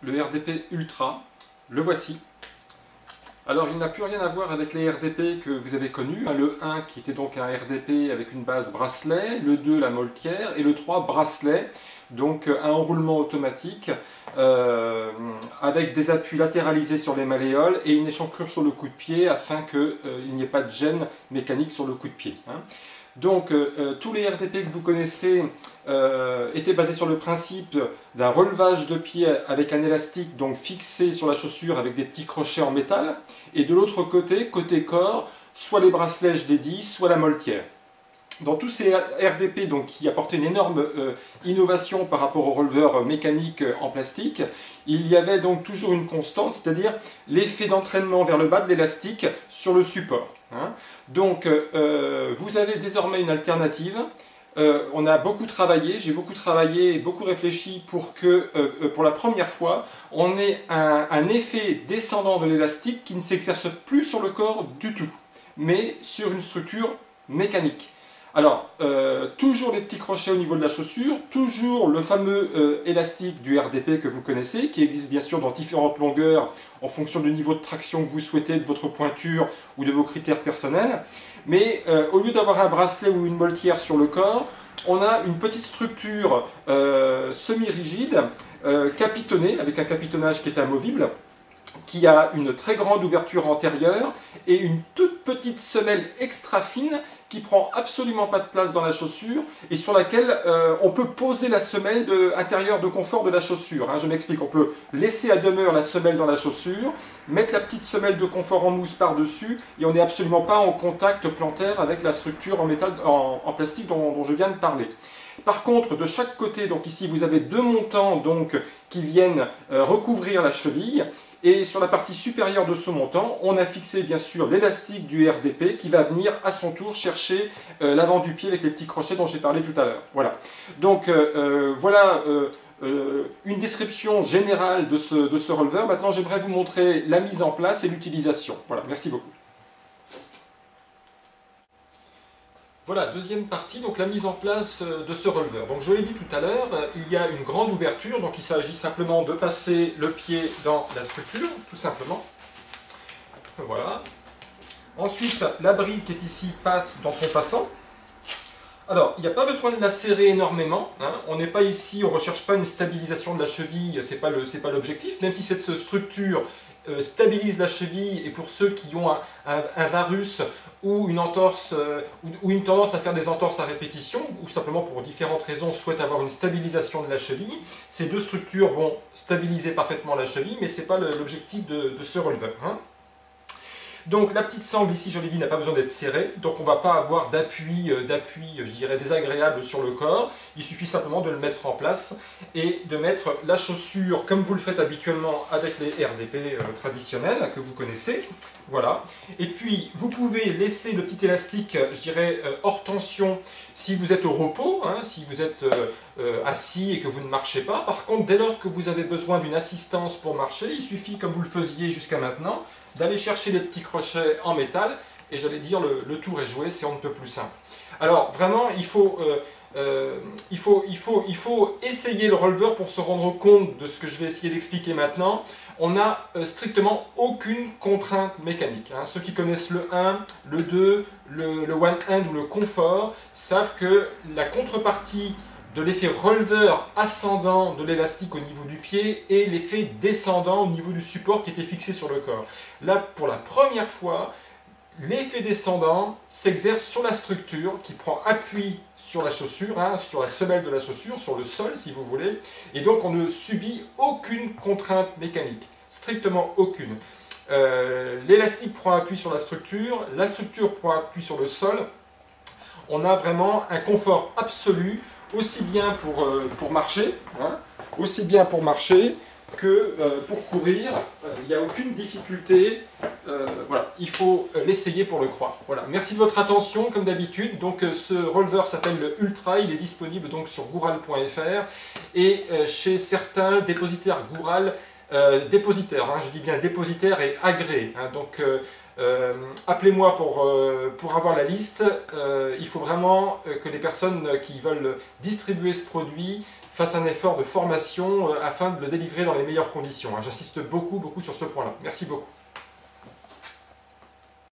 le RDP Ultra, le voici. Alors il n'a plus rien à voir avec les RDP que vous avez connus, le 1 qui était donc un RDP avec une base bracelet, le 2 la moltière et le 3 bracelet, donc un enroulement automatique avec des appuis latéralisés sur les malléoles et une échancrure sur le coup de pied afin qu'il n'y ait pas de gêne mécanique sur le coup de pied. Donc tous les RDP que vous connaissez étaient basés sur le principe d'un relevage de pied avec un élastique donc fixé sur la chaussure avec des petits crochets en métal, et de l'autre côté, côté corps, soit les bracelets HD10, soit la moltière. Dans tous ces RDP donc, qui apportaient une énorme innovation par rapport au releveur mécanique en plastique, il y avait donc toujours une constante, c'est-à-dire l'effet d'entraînement vers le bas de l'élastique sur le support. Donc vous avez désormais une alternative. On a beaucoup travaillé, j'ai beaucoup travaillé et beaucoup réfléchi pour que, pour la première fois, on ait un effet descendant de l'élastique qui ne s'exerce plus sur le corps du tout, mais sur une structure mécanique. Alors, toujours les petits crochets au niveau de la chaussure, toujours le fameux élastique du RDP que vous connaissez, qui existe bien sûr dans différentes longueurs en fonction du niveau de traction que vous souhaitez, de votre pointure ou de vos critères personnels. Mais au lieu d'avoir un bracelet ou une moltière sur le corps, on a une petite structure semi-rigide, capitonnée, avec un capitonnage qui est amovible, qui a une très grande ouverture antérieure et une toute petite semelle extra fine qui prend absolument pas de place dans la chaussure et sur laquelle on peut poser la semelle intérieure de confort de la chaussure. Je m'explique, on peut laisser à demeure la semelle dans la chaussure, mettre la petite semelle de confort en mousse par-dessus et on n'est absolument pas en contact plantaire avec la structure en métal, en plastique dont je viens de parler. Par contre, de chaque côté, donc ici vous avez deux montants donc, qui viennent recouvrir la cheville. Et sur la partie supérieure de ce montant, on a fixé bien sûr l'élastique du RDP qui va venir à son tour chercher l'avant du pied avec les petits crochets dont j'ai parlé tout à l'heure. Voilà. Donc voilà une description générale de ce releveur. Maintenant, j'aimerais vous montrer la mise en place et l'utilisation. Voilà, merci beaucoup. Voilà, deuxième partie, donc la mise en place de ce releveur. Donc je l'ai dit tout à l'heure, il y a une grande ouverture, donc il s'agit simplement de passer le pied dans la structure, tout simplement. Voilà. Ensuite, la bride qui est ici passe dans son passant. Alors, il n'y a pas besoin de la serrer énormément, on n'est pas ici, on ne recherche pas une stabilisation de la cheville, c'est pas l'objectif, même si cette structure stabilise la cheville, et pour ceux qui ont un varus ou une entorse ou une tendance à faire des entorses à répétition, ou simplement pour différentes raisons souhaitent avoir une stabilisation de la cheville, ces deux structures vont stabiliser parfaitement la cheville, mais ce n'est pas l'objectif de ce releveur. Donc la petite sangle ici, je l'ai dit, n'a pas besoin d'être serrée, donc on ne va pas avoir d'appui, je dirais, désagréable sur le corps. Il suffit simplement de le mettre en place et de mettre la chaussure comme vous le faites habituellement avec les RDP traditionnels que vous connaissez. Voilà. Et puis vous pouvez laisser le petit élastique, je dirais, hors tension si vous êtes au repos, si vous êtes assis et que vous ne marchez pas. Par contre, dès lors que vous avez besoin d'une assistance pour marcher, il suffit, comme vous le faisiez jusqu'à maintenant, d'aller chercher les petits crochets en métal, et j'allais dire le tour est joué, c'est on ne peut plus simple. Alors vraiment, il faut essayer le releveur pour se rendre compte de ce que je vais essayer d'expliquer maintenant. On n'a strictement aucune contrainte mécanique. Ceux qui connaissent le 1, le 2, le one hand ou le confort savent que la contrepartie de l'effet releveur ascendant de l'élastique au niveau du pied et l'effet descendant au niveau du support qui était fixé sur le corps. Là, pour la première fois, l'effet descendant s'exerce sur la structure qui prend appui sur la chaussure, sur la semelle de la chaussure, sur le sol si vous voulez, et donc on ne subit aucune contrainte mécanique, strictement aucune. L'élastique prend appui sur la structure prend appui sur le sol, on a vraiment un confort absolu, aussi bien pour marcher, que pour courir, il n'y a aucune difficulté. Voilà, il faut l'essayer pour le croire. Voilà. Merci de votre attention, comme d'habitude. Donc ce releveur s'appelle le Ultra, il est disponible donc sur Goural.fr et chez certains dépositaires Goural, je dis bien dépositaires et agréés. Donc appelez-moi pour avoir la liste. Il faut vraiment que les personnes qui veulent distribuer ce produit fasse un effort de formation afin de le délivrer dans les meilleures conditions. J'insiste beaucoup sur ce point-là. Merci beaucoup.